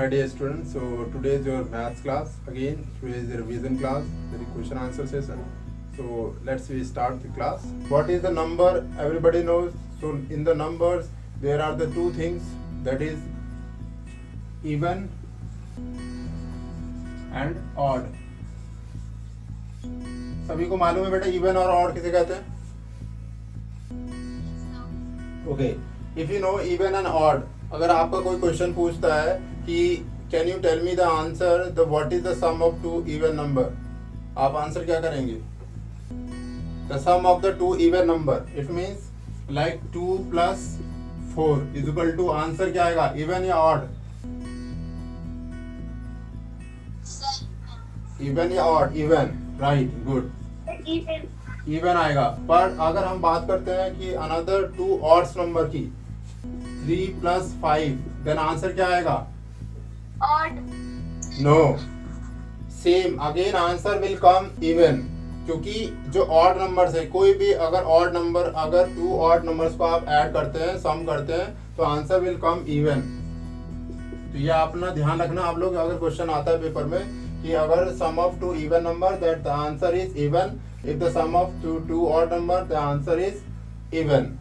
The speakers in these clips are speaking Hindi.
my dear students. So today is your maths class again. Today is the revision class, the question answer session. So let's we start the class. What is the number? Everybody knows. So in the numbers there are the two things, that is even and odd. सभी को मालूम है बेटा even और odd किसे कहते हैं? Okay, if you know even and odd, अगर आपका कोई क्वेश्चन पूछता है कि can you tell me the answer the what is the sum of two even number, आप आंसर क्या करेंगे? The sum of the two even number, it means like 2 + 4 is equal to, answer क्या आएगा, इवन या ऑड? इवन या odd? Even, right, good, even आएगा। पर अगर हम बात करते हैं कि अनदर टू ऑड्स नंबर की, 3 + 5, देन आंसर क्या आएगा? odd. No, same again answer will come even, क्योंकि जो ऑड नंबर्स है, कोई भी अगर ऑड नंबर, अगर टू ऑड नंबर्स को आप ऐड करते हैं, सम करते हैं, तो आंसर विल कम इवन। तो ये अपना ध्यान रखना आप लोग, अगर क्वेश्चन आता है पेपर में कि अगर sum of two even number that the answer is even, if the sum of two odd number the answer is even.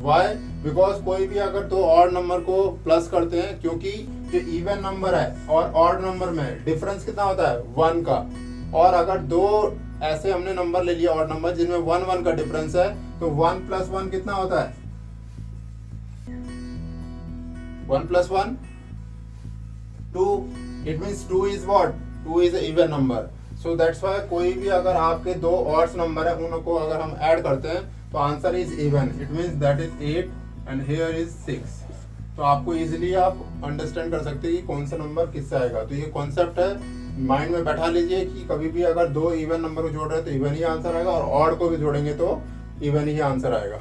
Why? Because कोई भी अगर दो ऑड नंबर को प्लस करते हैं, क्योंकि जो इवन नंबर है और ऑड नंबर में डिफरेंस कितना होता है? 1 का। और अगर दो ऐसे हमने नंबर ले लिया ऑड नंबर जिनमें 1 का डिफरेंस है, तो 1 + 1 कितना होता है? 1 + 1 2, it means 2 is what? 2 is even number. So that's why कोई भी अगर आपके दो ऑड्स नंबर है, उनको अगर हम ऐड करते हैं तो answer is even, it means that is 8 and here is 6। तो आपको इजीली आप अंडरस्टैंड कर सकते हैं कि कौन सा नंबर किससे आएगा। तो ये कॉन्सेप्ट है, माइंड में बैठा लीजिए कि कभी भी अगर दो इवन नंबर को जोड़ रहे हैं तो इवन ही आंसर आएगा, और ऑड को भी जोड़ेंगे तो इवन ही आंसर आएगा।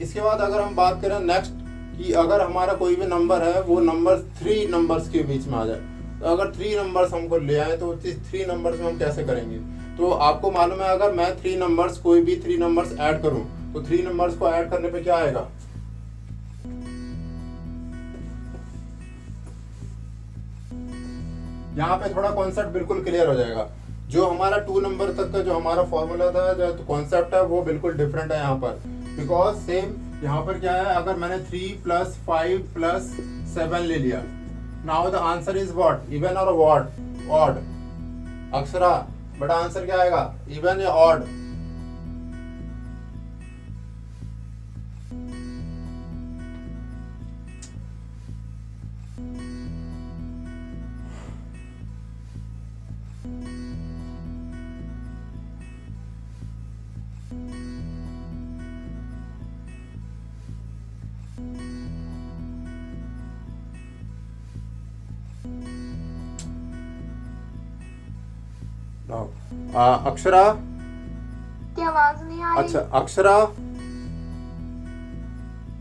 इसके बाद अगर हम बात करें नेक्स्ट कि अगर हमारा कोई भी नंबर है, वो नंबर 3 नंबर्स के बीच में आ जाए, तो अगर 3 नंबर्स हमको ले आए तो 3 नंबर्स में हम कैसे करेंगे? तो आपको मालूम है, अगर मैं 3 नंबर्स, कोई भी 3 नंबर्स ऐड करूं, तो 3 नंबर्स को ऐड करने पे क्या आएगा? यहाँ पे थोड़ा कॉन्सेप्ट बिल्कुल क्लियर हो जाएगा। जो हमारा 2 नंबर तक का जो हमारा फॉर्मूला था, जो कॉन्सेप्ट है, वो बिल्कुल डिफरेंट है यहाँ पर। बिकॉज सेम यहाँ पर क्या है, अगर मैंने 3 + 5 + 7 ले लिया, now the answer is what? Even और ऑड? अक्षरा, बड़ा आंसर क्या आएगा, इवन या ऑड? अक्षरा, की आवाज नहीं आ रही। अच्छा अक्षरा,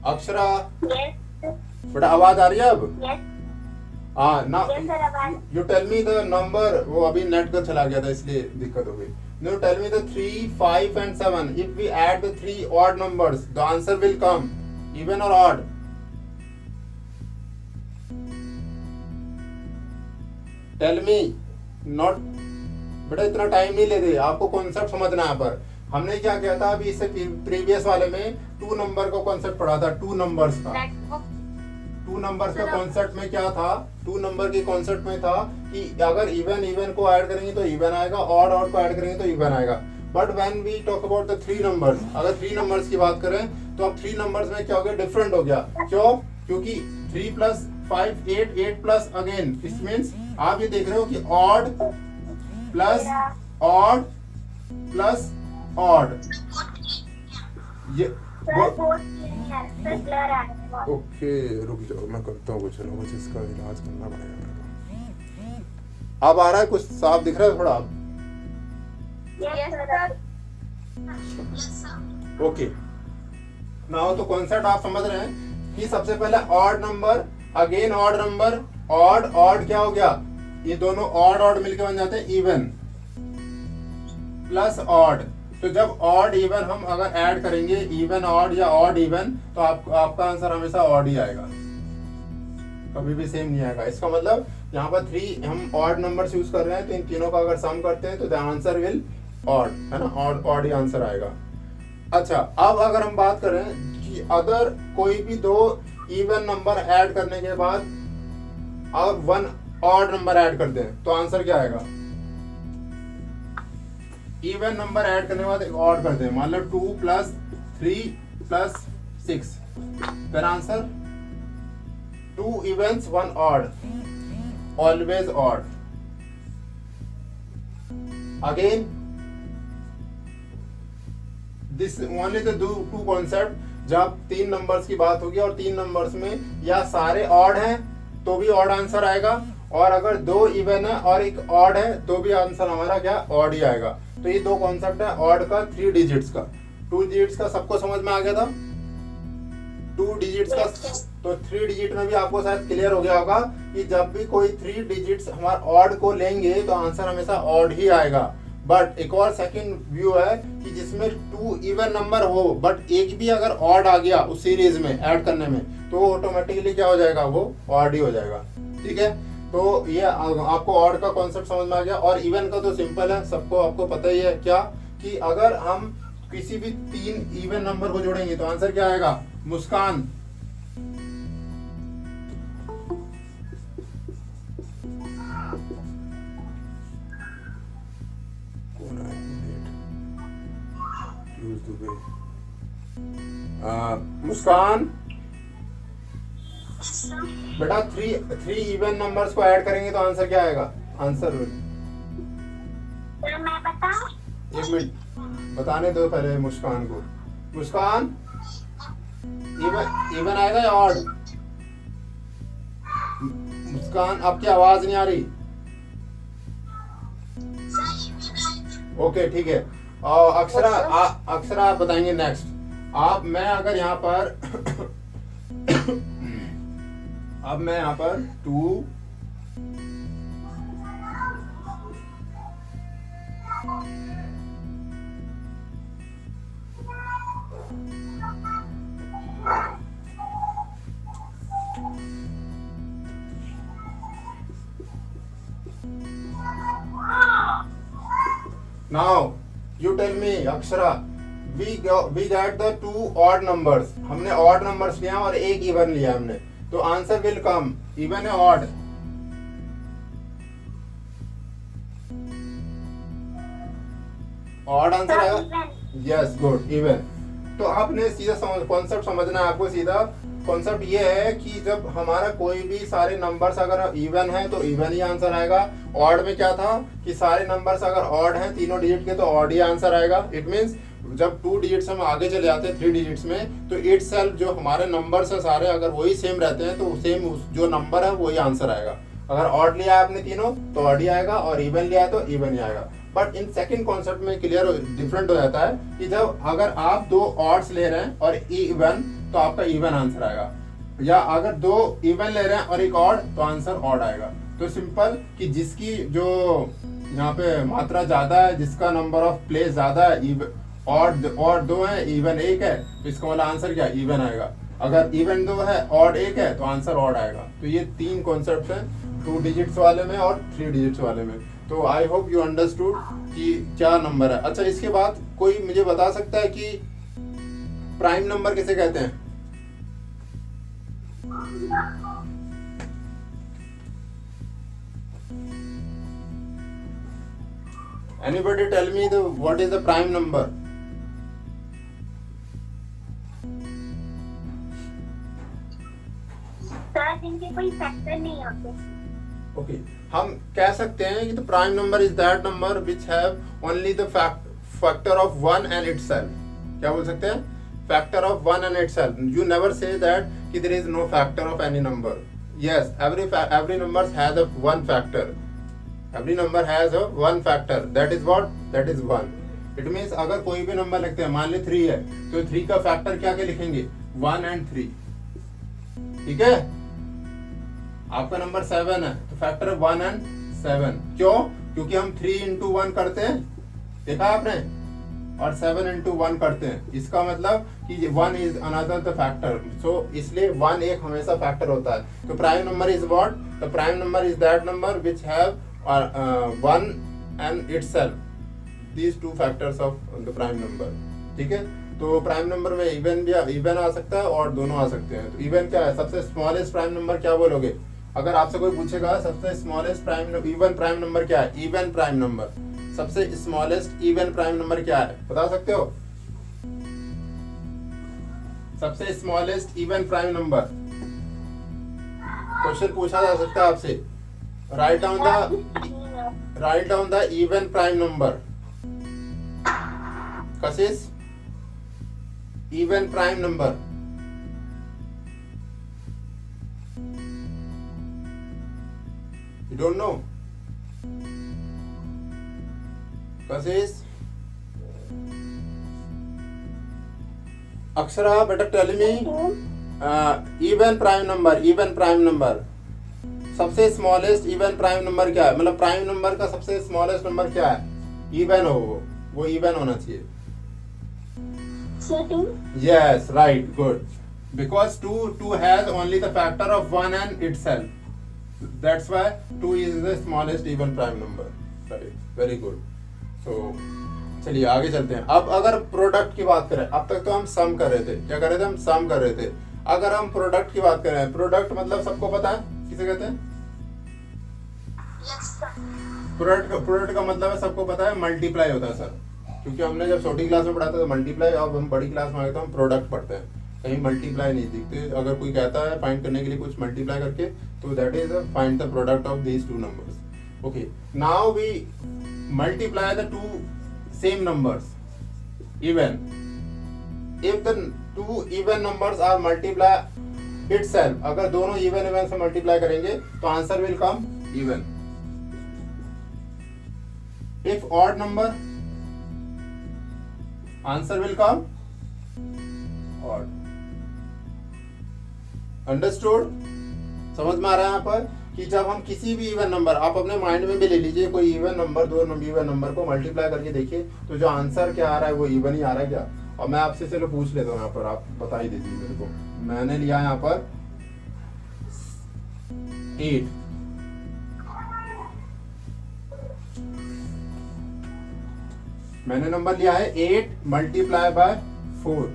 अक्षरा, Yes. बेटा आवाज आ रही है अब? Yes. हाँ ना, Yes, sir, आवाज। You tell me the number, वो अभी नेट का चला गया था इसलिए दिक्कत हो गई। You tell me the 3, 5 and 7, if we add the 3 odd numbers, the answer will come even और ऑड? टेल मी, नॉट, बेटा इतना टाइम नहीं लेते, आपको कॉन्सेप्ट समझना है। पर हमने क्या किया था अभी, इससे प्रीवियस वाले में 2 नंबर का कॉन्सेप्ट पढ़ा था, 2 नंबर्स का। Netbook. 2 नंबर्स का कॉन्सेप्ट में क्या था? 2 नंबर के कॉन्सेप्ट में था कि अगर इवन को ऐड करेंगे तो इवन आएगा, ऑड को ऐड करेंगे तो इवन आएगा। But when we talk about the 3 numbers, अगर 3 नंबर्स की बात करें तो अब 3 नंबर्स में क्या हो गया? डिफरेंट हो गया। क्यों? क्योंकि 3 + 5 8, 8 + अगेन, इट मीन्स आप ये देख रहे हो कि odd plus odd plus odd, ये Sir, both clear है। Sir, clear आ रहा है। ओके, रुक जाओ, मैं करता हूँ कुछ ना कुछ, इसका इलाज करना पड़ेगा मेरे को। अब आ रहा है कुछ साफ दिख रहा है थोड़ा? Yes, sir. ओके, नाउ तो कॉन्सेप्ट आप समझ रहे हैं कि सबसे पहले odd number, again odd number, odd क्या हो गया? ये दोनों ऑड मिलके बन जाते हैं इवन, प्लस ऑड। तो जब ऑड इवन हम अगर ऐड करेंगे, इवन ऑड या ऑड इवन, तो आपका आंसर हमेशा ऑड ही आएगा, कभी भी सेम नहीं आएगा। इसका मतलब यहाँ पर 3 हम ऑड नंबर्स यूज कर रहे हैं, तो इन तीनों का अगर सम करते हैं तो द आंसर विल ऑड, है ना, ऑड ऑड ही आंसर आएगा। अच्छा, अब अगर हम बात करें कि अगर कोई भी दो इवन नंबर ऐड करने के बाद और वन ऑड नंबर ऐड करते हैं तो आंसर क्या आएगा? इवन नंबर ऐड करने के बाद एक ऑड करते हैं, मान लो 2 + 3 + 6, फिर answer 2 Evans 1 odd, always odd. Again this only the two concept, जब 3 नंबर्स की बात होगी और 3 नंबर्स में या सारे ऑड हैं तो भी ऑड आंसर आएगा, और अगर 2 इवन है और एक ऑड है तो भी आंसर हमारा क्या, ऑड ही आएगा। तो ये 2 कॉन्सेप्ट है ऑड का, 3 डिजिट्स का। 2 डिजिट्स का सबको समझ में आ गया था? 2 डिजिट्स का, तो 3 डिजिट में भी आपको शायद क्लियर हो गया होगा कि जब भी कोई 3 डिजिट्स हमारे ऑड को लेंगे तो आंसर हमेशा ऑड ही आएगा। बट एक और सेकंड व्यू है कि जिसमें 2 इवन नंबर हो बट एक भी अगर ऑड आ गया उस सीरीज में ऐड करने में तो ऑटोमेटिकली क्या हो जाएगा, वो ऑड ही हो जाएगा। ठीक है, तो ये आपको ऑड का कॉन्सेप्ट समझ में आ गया। और इवन का तो सिंपल है, सबको आपको पता ही है क्या, कि अगर हम किसी भी 3 इवन नंबर को जोड़ेंगे तो आंसर क्या आएगा, मुस्कान। मुस्कान बेटा 3 इवन नंबर्स को ऐड करेंगे तो आंसर क्या आएगा? आंसर मैं बताऊं? 1 मिनट बताने दो पहले मुस्कान को। मुस्कान, इवन आएगा या ऑड? मुस्कान आपकी आवाज नहीं आ रही। ओके ठीक है, और अक्षरा अक्षरा आप बताएंगे नेक्स्ट। आप मैं अगर यहाँ पर अब मैं यहाँ पर 2 Now you tell me Akshara, we get the 2 odd numbers, हमने odd numbers लिया और एक even लिया हमने, तो आंसर विल कम इवन है ऑड? ऑड आंसर आएगा। Yes good, even. तो आपने सीधा कॉन्सेप्ट समझना है आपको। सीधा कॉन्सेप्ट ये है कि जब हमारा कोई भी सारे नंबर्स अगर इवन है तो इवन ही आंसर आएगा। ऑड में क्या था कि सारे नंबर्स अगर ऑड हैं तीनों डिजिट के तो ऑड ही आंसर आएगा। इट मींस जब 2 डिजिट्स हम आगे चले जाते हैं 3 डिजिट्स में तो इट सेल्फ जो हमारे नंबर्स हैं सारे अगर वही सेम रहते हैं तो सेम जो नंबर है वही आंसर आएगा। अगर ऑड लिया है आपने तीनों तो ऑड ही आएगा और इवन लिया है तो इवन ही आएगा। बट इन सेकंड कॉन्सेप्ट में क्लियर डिफरेंट हो जाता है कि जब अगर आप 2 ऑड्स ले रहे हैं और इवन तो आपका इवन आंसर आएगा, या अगर 2 इवन ले रहे हैं और एक ऑड तो आंसर ऑड आएगा। तो सिंपल कि जिसकी जो यहाँ पे मात्रा ज्यादा है, जिसका नंबर ऑफ प्लेस ज्यादा है, ऑड 2 है इवन 1 है, तो इसका वाला आंसर क्या इवन आएगा। अगर इवन 2 है ऑड 1 है तो आंसर ऑड आएगा। तो ये 3 कॉन्सेप्ट हैं 2 डिजिट्स वाले में और 3 डिजिट्स वाले में। तो आई होप यू अंडरस्टूड कि क्या नंबर है। अच्छा, इसके बाद कोई मुझे बता सकता है कि प्राइम नंबर किसे कहते हैं? Anybody tell me what is the prime number? Sir जिनके कोई फैक्टर नहीं होते। ओके, हम कह सकते हैं कि the prime number is that number which have only the factor of 1 and itself. क्या बोल सकते हैं? Factor of 1 and itself. You never say that कि there is no factor of any number. Yes, every number has a 1 factor. Every number has a 1 factor. That is what? That is 1. It means अगर कोई भी नंबर लिखते हैं, मान ले 3 है तो 3 का फैक्टर क्या क्या लिखेंगे? 1 and 3. ठीक है? आपका नंबर 7 है तो फैक्टर है 1 and 7. क्यों? क्योंकि हम 3 into 1 करते हैं, देखा आपने? और 7 इंटू 1 करते हैं, इसका मतलब कि 1 इज अनदर द फैक्टर, सो इसलिए 1 एक हमेशा फैक्टर होता है। तो prime number is what? The prime number is that number which have 1 and itself, these two factors of the prime number. ठीक है, तो प्राइम नंबर में इवन भी इवन आ सकता है और दोनों आ सकते हैं। तो इवन क्या है? सबसे स्मॉलेस्ट प्राइम नंबर क्या बोलोगे? अगर आपसे कोई पूछेगा सबसे smallest prime even prime number क्या है, इवन प्राइम नंबर, सबसे स्मॉलेस्ट इवन प्राइम नंबर क्या है, बता सकते हो? सबसे smallest even prime number, question पूछा जा सकता है आपसे। Right down the even prime number. Kashish, even prime number. You don't know? Kashish? Akshara, better tell me. Even prime number. सबसे स्मॉलेस्ट इवन प्राइम नंबर क्या है? मतलब प्राइम नंबर का सबसे स्मॉलेस्ट नंबर क्या है? इवन हो, वो इवन होना चाहिए। Yes, right, good. Because 2 has only the factor of 1 and itself. That's why 2 is the smallest even prime number. Right, very good. So चलिए आगे चलते हैं। अब अगर प्रोडक्ट की बात करें, अब तक तो हम सम कर रहे थे, क्या कर रहे थे? हम सम कर रहे थे। अगर हम प्रोडक्ट की बात करें, प्रोडक्ट मतलब सबको पता है किसे कहते हैं? प्रोडक्ट का मतलब है सबको पता है, मल्टीप्लाई होता है सर, क्योंकि हमने जब छोटी क्लास में पढ़ा था तो मल्टीप्लाई, अब हम बड़ी क्लास में आए तो हम प्रोडक्ट पढ़ते हैं, कहीं मल्टीप्लाई नहीं दिखते। अगर कोई कहता है फाइंड करने के लिए कुछ मल्टीप्लाई करके, तो that is find the product of these two numbers. Okay, now we multiply the two same numbers even if the two even numbers are multiply itself, अगर दोनों इवन से मल्टीप्लाई करेंगे तो answer will come even. if odd number, answer will come odd। Understood? समझ में आ रहा है यहाँ पर कि जब हम किसी भी इवन नंबर, आप अपने माइंड में भी ले लीजिए, कोई इवन नंबर, दो इवन नंबर को मल्टीप्लाई करके देखिए तो जो आंसर क्या आ रहा है वो इवन ही आ रहा है क्या? और मैं आपसे चलो पूछ लेता हूँ यहाँ पर, आप बता ही दीजिए मेरे को। मैंने लिया यहाँ पर 8, मैंने नंबर लिया है 8 मल्टीप्लाई बाय 4,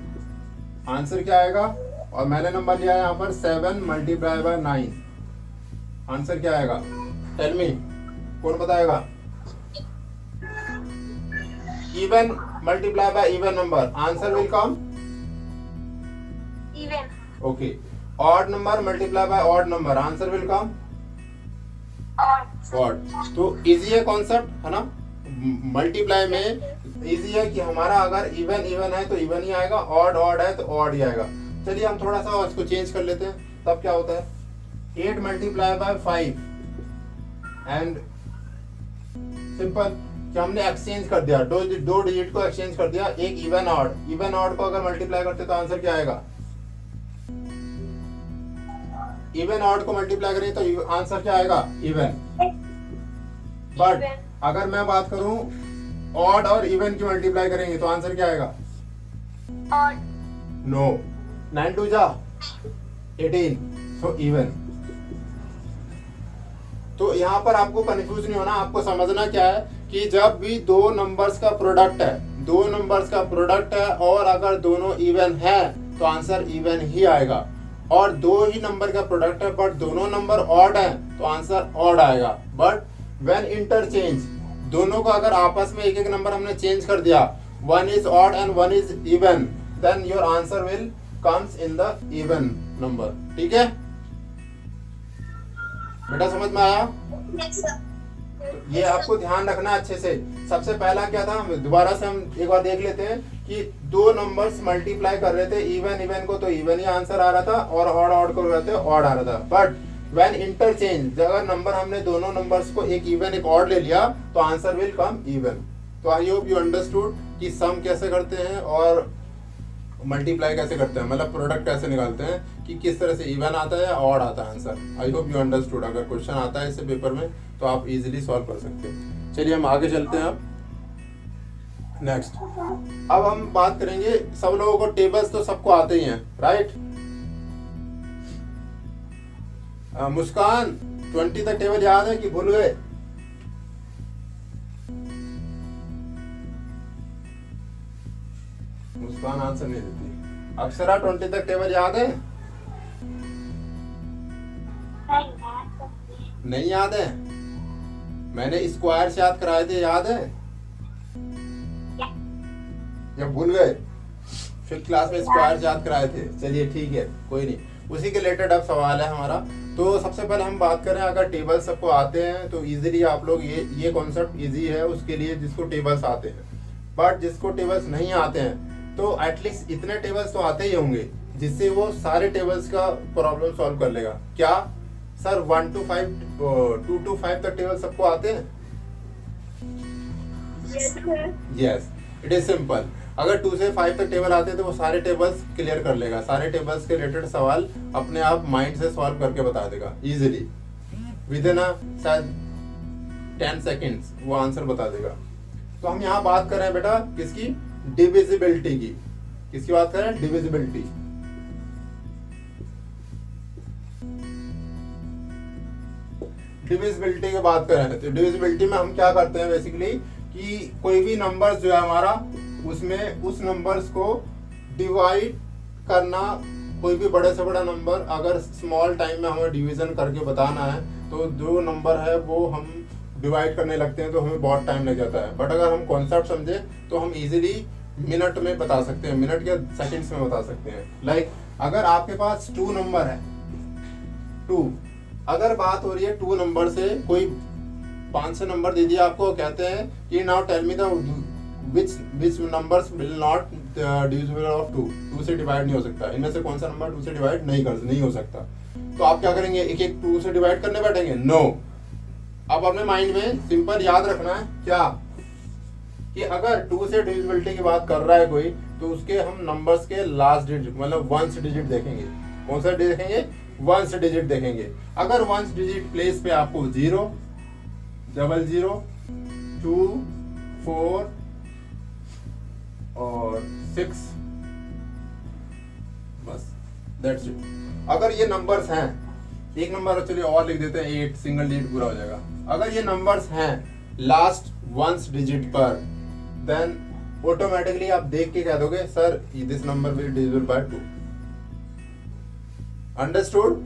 आंसर क्या आएगा? और मैंने नंबर लिया है यहाँ पर 7 मल्टीप्लाई बाय 9, आंसर क्या आएगा? टेल मी, कौन बताएगा? Even multiply by even number, answer will come even. Okay, odd number multiply by odd number, answer will come odd. तो इजी है कॉन्सेप्ट, है ना? मल्टीप्लाई में इजी है कि हमारा अगर इवन है तो इवन ही आएगा, ऑड है तो ऑड ही आएगा। चलिए हम थोड़ा सा इसको चेंज कर लेते हैं, तब क्या होता है? 8 मल्टीप्लाई बाय 5 एंड सिंपल कि हमने एक्सचेंज कर दिया, दो डिजिट को एक्सचेंज कर दिया, एक इवन ऑड को अगर मल्टीप्लाई करते तो आंसर क्या आएगा? इवन ऑड को मल्टीप्लाई करें तो आंसर क्या आएगा? इवन। बट अगर मैं बात करूं ऑड और इवन की मल्टीप्लाई करेंगे तो आंसर क्या आएगा? ऑड। नो, 9 2 जा 18, सो इवन। तो यहाँ पर आपको कंफ्यूज नहीं होना, आपको समझना क्या है कि जब भी दो नंबर्स का प्रोडक्ट है और अगर दोनों इवन है तो आंसर इवन ही आएगा, और दो ही नंबर का प्रोडक्ट है बट दोनों नंबर ऑड है तो आंसर ऑड आएगा। बट व्हेन इंटरचेंज, दोनों को अगर आपस में एक नंबर हमने चेंज कर दिया, one is odd and one is even, then your answer will comes in the even number. ठीक है बेटा, समझ में आया? तो ये आपको ध्यान रखना अच्छे से। सबसे पहला क्या था, दोबारा से हम एक बार देख लेते हैं कि दो नंबर्स मल्टीप्लाई कर रहे थे, इवन को तो इवन ही आंसर आ रहा था, और ऑड को कर रहे थे ऑड आ रहा था। बट व्हेन इंटरचेंज, अगर नंबर हमने दोनों नंबर्स को एक इवन एक ऑड ले लिया तो आंसर विल कम इवन। तो आई होप यू अंडरस्टूड कि सम कैसे करते हैं और मल्टीप्लाई कैसे करते हैं, मतलब प्रोडक्ट कैसे निकालते हैं, कि किस तरह से इवन आता है या ऑड आता है answer. I hope you understood. अगर क्वेश्चन आता है इससे पेपर में तो आप इजीली सॉल्व कर सकते हैं। चलिए हम आगे चलते हैं। अब नेक्स्ट, अब हम बात करेंगे, सब लोगों को टेबल्स तो सबको आते ही हैं, राइट? मुस्कान 20 तक टेबल याद है कि भूल गए? मुस्कान आंसर नहीं देती। अक्षरा 20 तक टेबल याद है? नहीं याद है? मैंने स्क्वायर्स याद कराए थे, याद है? या भूल गए? 5th क्लास में स्क्वायर्स याद कराए थे। चलिए ठीक है, कोई नहीं, उसी के रिलेटेड अब सवाल है हमारा। तो सबसे पहले हम बात करें, अगर टेबल सबको आते हैं तो इजीली आप लोग ये कॉन्सेप्ट इजी है उसके लिए जिसको टेबल्स आते हैं। बट जिसको टेबल्स नहीं आते हैं तो एटलीस्ट इतने टेबल्स तो आते ही होंगे जिससे वो सारे टेबल्स का प्रॉब्लम सॉल्व कर लेगा। क्या सर 1 to 5 2 to 5 तक टेबल सबको आते हैं? Yes, it is simple. अगर 2 से 5 तक टेबल आते हैं तो वो सारे टेबल्स क्लियर कर लेगा, सारे टेबल्स के रिलेटेड सवाल अपने आप माइंड से सॉल्व करके बता देगा इजीली, विद इन शायद 10 सेकेंड्स वो आंसर बता देगा। तो हम यहाँ बात कर रहे हैं बेटा किसकी? डिविजिबिलिटी की। किसकी बात कर रहे हैं? डिविजिबिलिटी। डिविजिबिलिटी की बात कर रहे हैं तो डिविजिबिलिटी में हम क्या करते हैं बेसिकली कि कोई भी नंबर जो है हमारा, उसमें उस नंबर्स को डिवाइड करना, कोई भी बड़े से बड़ा नंबर अगर स्मॉल टाइम में हमें डिवीजन करके बताना है तो जो नंबर है वो हम डिवाइड करने लगते हैं तो हमें बहुत टाइम लग जाता है। बट अगर हम कॉन्सेप्ट समझे तो हम इजीली मिनट में बता सकते हैं, मिनट या सेकंड्स में बता सकते हैं। लाइक अगर आपके पास 2 नंबर है, 2, अगर बात हो रही है 2 नंबर से, कोई 5 से नंबर दे दिया आपको, कहते हैं कि now tell me the which numbers will not divisible of 2, 2 से डिवाइड नहीं हो सकता, इनमें से कौन सा नंबर 2 से डिवाइड नहीं हो सकता। तो आप क्या करेंगे? एक एक 2 से डिवाइड करने बैठेंगे? नो। अब अपने माइंड में सिंपल याद रखना है क्या, कि अगर 2 से डिविजिबिलिटी की बात कर रहा है कोई तो उसके हम नंबर्स के लास्ट डिजिट मतलब 1st डिजिट देखेंगे। कौन सा देखेंगे? 1st डिजिट देखेंगे। अगर 1st डिजिट प्लेस पे आपको 0, 00, 2, 4 और 6, बस दैट्स इट। अगर ये नंबर्स हैं, एक नंबर चलिए और लिख देते हैं 8, सिंगल डिजिट पूरा हो जाएगा। अगर ये नंबर्स हैं लास्ट 1st डिजिट पर, देन ऑटोमेटिकली आप देख के कह दोगे sir this number will divisible bye 2। Understood?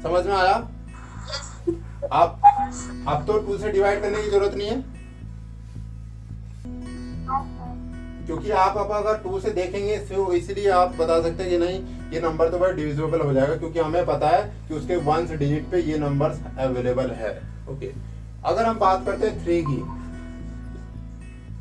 समझ में आया? आप अब तो 2 से डिवाइड करने की जरूरत नहीं है, क्योंकि आप अब अगर 2 से देखेंगे तो इसलिए आप बता सकते हैं कि नहीं ये नंबर तो भाई डिविजिबल हो जाएगा, क्योंकि हमें पता है कि उसके 1st डिजिट पे ये नंबर्स अवेलेबल है। ओके, अगर हम बात करते हैं 3 की,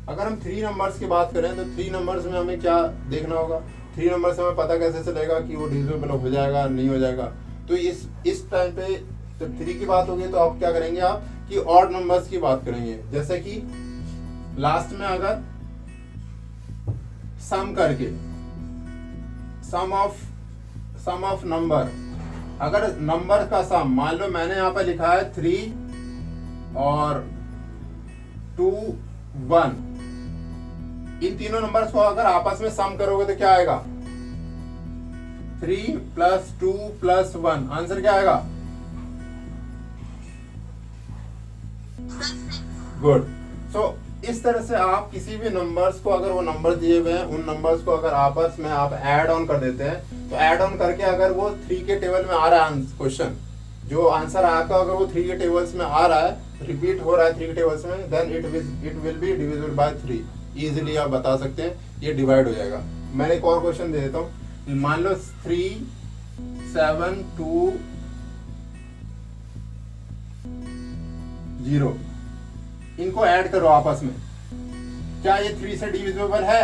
अगर हम 3 नंबर्स की बात करें तो 3 नंबर्स में हमें क्या देखना होगा? 3 नंबर से हमें पता कैसे चलेगा कि वो डिविजिबल हो जाएगा नहीं हो जाएगा? तो इस टाइम पे जब 3 की बात होगी तो आप क्या करेंगे? आप कि ऑड नंबर्स की बात करेंगे। जैसे कि लास्ट में अगर सम करके सम ऑफ नंबर, अगर नंबर का सम, मान लो मैंने यहाँ पर लिखा है 3 और 2, 1, इन तीनों नंबर्स को अगर आपस में सम करोगे तो क्या आएगा? 3 + 2 + 1, आंसर क्या आएगा? गुड। सो इस तरह से आप किसी भी नंबर्स को, अगर वो नंबर दिए हुए हैं उन नंबर्स को अगर आपस में आप ऐड ऑन कर देते हैं, तो ऐड ऑन करके अगर वो 3 के टेबल में आ रहा है क्वेश्चन, जो आंसर आपका अगर वो 3 के टेबल्स में आ रहा है, रिपीट हो रहा है 3 के टेबल्स में, then it will be divisible by 3। Easily आप बता सकते हैं ये डिवाइड हो जाएगा। मैंने एक और क्वेश्चन दे देता हूँ। मान लो 3, 7, 2, 0, इनको ऐड करो आपस में, क्या ये 3 से डिविजिबल है?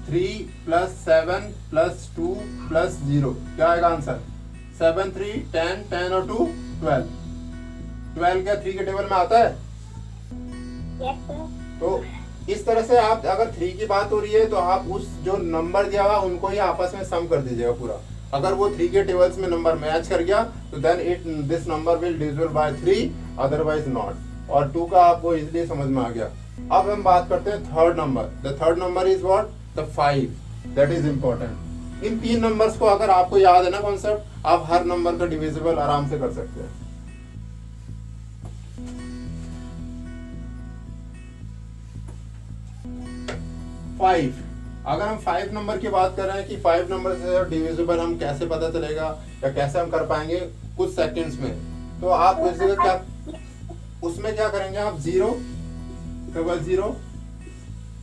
3 + 7 + 2 + 0, क्या आएगा आंसर? 7, 3, 10, 10 और 2, 12। 12 क्या 3 के टेबल में आता है? तो इस तरह से आप अगर 3 की बात हो रही है तो आप उस जो नंबर दिया हुआ उनको ही आपस में सम कर दीजिएगा पूरा। अगर वो 3 के टेबल्स में नंबर मैच कर गया तो then this number will divisible by 3, otherwise not. और 2 का आपको इजीली समझ में आ गया। अब हम बात करते हैं third number. The third number is what? The 5। That is important. In 3 numbers को अगर आपको याद है ना कॉन्सेप्ट, आप हर नंबर का डिविजिबल आराम से कर सकते हैं। 5, अगर हम 5 नंबर की बात कर रहे हैं कि 5 नंबर से डिविजिबल हम कैसे पता चलेगा या कैसे हम कर पाएंगे कुछ सेकंड्स में, तो आप उसमें क्या करेंगे आप 0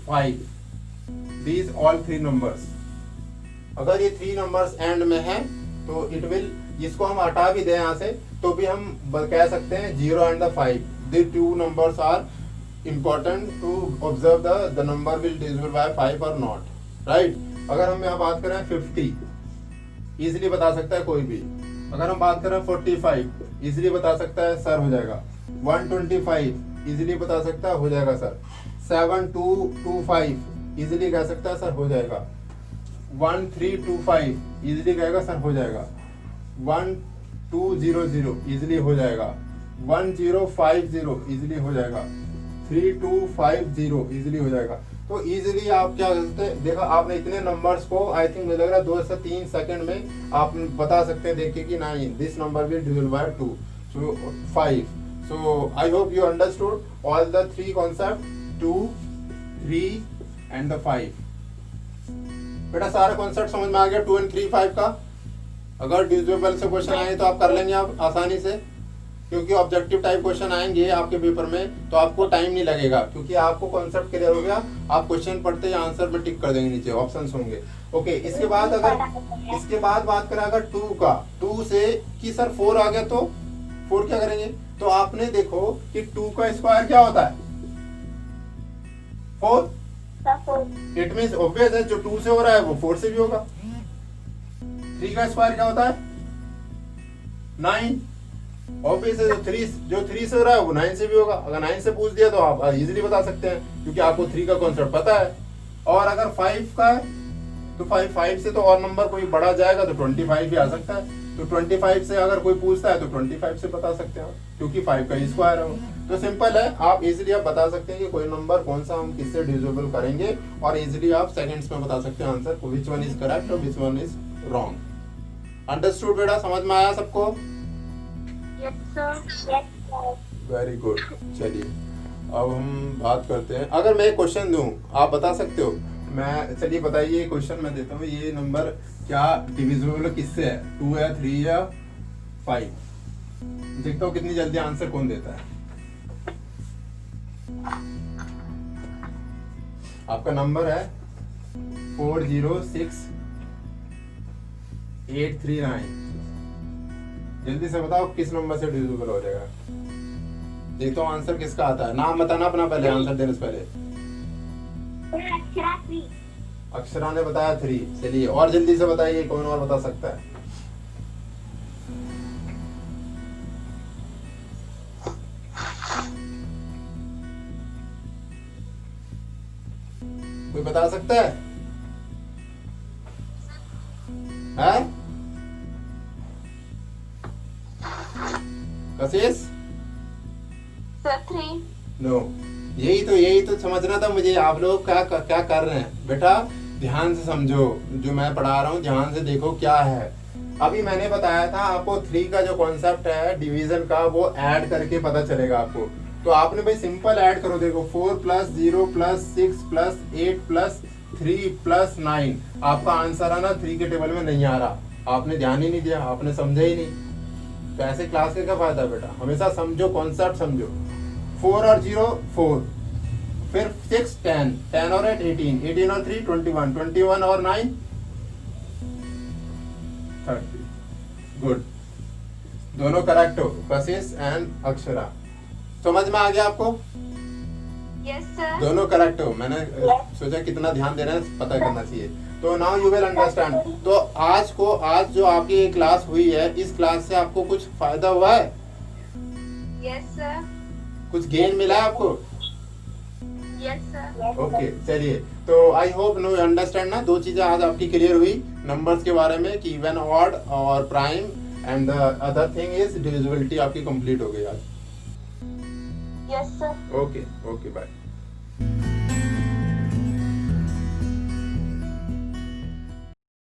5 दीज ऑल 3 नंबर्स। अगर ये 3 नंबर्स एंड में है तो इट विल, इसको हम हटा भी दें यहाँ से तो भी हम कह सकते हैं 0 and the 5, the 2 numbers are important to observe the number will divisible by 5 or not, right? अगर हम यहाँ बात करें 50, इजीली बता सकता है कोई भी। अगर हम बात करें 45, इजीली बता सकता है सर, हो जाएगा। 125, इजीली बता सकता है, हो जाएगा सर। 7225, इजीली कह सकता है सर, हो जाएगा। 1325, इजीली कहेगा सर, हो जाएगा। 1200, इजीली हो जाएगा। 1050, इजीली हो जाएगा। 3250, इजीली हो जाएगा। तो इजीली आप क्या करते हैं, देखा आपने इतने नंबर्स को आई थिंक मुझे लग रहा है 2 से 3 सेकंड में आप बता सकते हैं, देखिए कि नहीं this number will divisible bye 2, so 5। So I hope you understood all the 3 concept, 2, 3 and the 5। बेटा सारा कॉन्सेप्ट समझ में आ गया 2 and 3, 5 का। अगर डिविजिबल से क्वेश्चन आए तो आप कर लेंगे आप आसानी से, क्योंकि ऑब्जेक्टिव टाइप क्वेश्चन आएंगे आपके पेपर में तो आपको टाइम नहीं लगेगा, क्योंकि आपको कॉन्सेप्ट क्लियर हो गया। आप क्वेश्चन पढ़ते ही आंसर में टिक कर देंगे, नीचे ऑप्शंस होंगे। ओके, इसके बाद बात करें अगर 2 का, 2 से कि सर 4 आ गया तो 4 क्या करेंगे, तो आपने देखो कि 2 का स्क्वायर क्या होता है 4। इट मींस ऑब्वियस है जो 2 से हो रहा है वो 4 से भी होगा। 3 का स्क्वायर क्या होता है 9। ऑब्वियस है जो 3 से हो रहा है वो 9 से भी होगा। अगर 9 से पूछ दिया तो आप इजीली बता सकते हैं, क्योंकि आपको 3 का कॉन्सेप्ट पता है। और अगर 5 का है तो 5 से तो और नंबर कोई बढ़ा जाएगा तो 25 भी आ सकता है। तो 25 से अगर कोई पूछता है तो 25 से बता सकते हैं, क्योंकि 5 का स्क्वायर है। तो सिंपल है, आप इजीली आप बता सकते हैं कि कोई नंबर कौन सा हम किससे डिविजिबल करेंगे, और इजीली आप सेकंड्स में बता सकते हैं answer, which one is correct और which one is wrong. Understood बेटा, समझ में आया सबको? Very good. चलिए अब हम बात करते हैं, अगर मैं एक क्वेश्चन दूं आप बता सकते हो? मैं, चलिए बताइए, क्वेश्चन मैं देता हूँ, ये नंबर क्या डिविजिबल किससे है, 2 या 3 या 5? देखता हूँ कितनी जल्दी आंसर कौन देता है। आपका नंबर है 406839। जल्दी से बताओ किस नंबर से डिविजिबल हो जाएगा। देखता हूँ आंसर किसका आता है। नाम बताना अपना पहले, आंसर देने से पहले। अक्षरा ने बताया 3। चलिए और जल्दी से बताइए कौन और बता सकता है। कोई बता सकता है? हैं? कशिश? नो, यही तो समझना था मुझे, आप लोग क्या कर रहे हैं। बेटा ध्यान से समझो, जो मैं पढ़ा रहा हूँ ध्यान से देखो क्या है। अभी मैंने बताया था आपको 3 का जो कॉन्सेप्ट है डिवीजन का, वो ऐड करके पता चलेगा आपको। तो आपने भाई सिंपल ऐड करो, देखो 4 + 0 + 6 + 8 + 3 + 9, आपका आंसर है ना 3 के टेबल में नहीं आ रहा। आपने ध्यान ही नहीं दिया, आपने समझा ही नहीं। तो ऐसे क्लास का क्या फायदा बेटा, हमेशा समझो, कॉन्सेप्ट समझो। 4 और 0 4, फिर 6 10, 10 और 8 18, 18 और 3 21, 21 और 9 30। गुड, दोनों करेक्ट हो, कशिश एंड अक्षरा। समझ में आ गया आपको? Yes sir. दोनों करेक्ट हो। मैंने सोचा कितना ध्यान देना है पता करना चाहिए। तो नाउ यू विल अंडरस्टैंड। तो आज जो आपकी ये क्लास हुई है, इस क्लास से आपको कुछ फायदा हुआ है? Yes sir. कुछ गेन मिला है आपको? Yes sir. ओके, चलिए तो आई होप नो अंडरस्टैंड ना। 2 चीजें आज आपकी क्लियर हुई नंबर्स के बारे में, कि इवन, ऑड और prime, and the other thing is divisibility आपकी कंप्लीट हो गई आज। Yes, sir. Okay okay bye.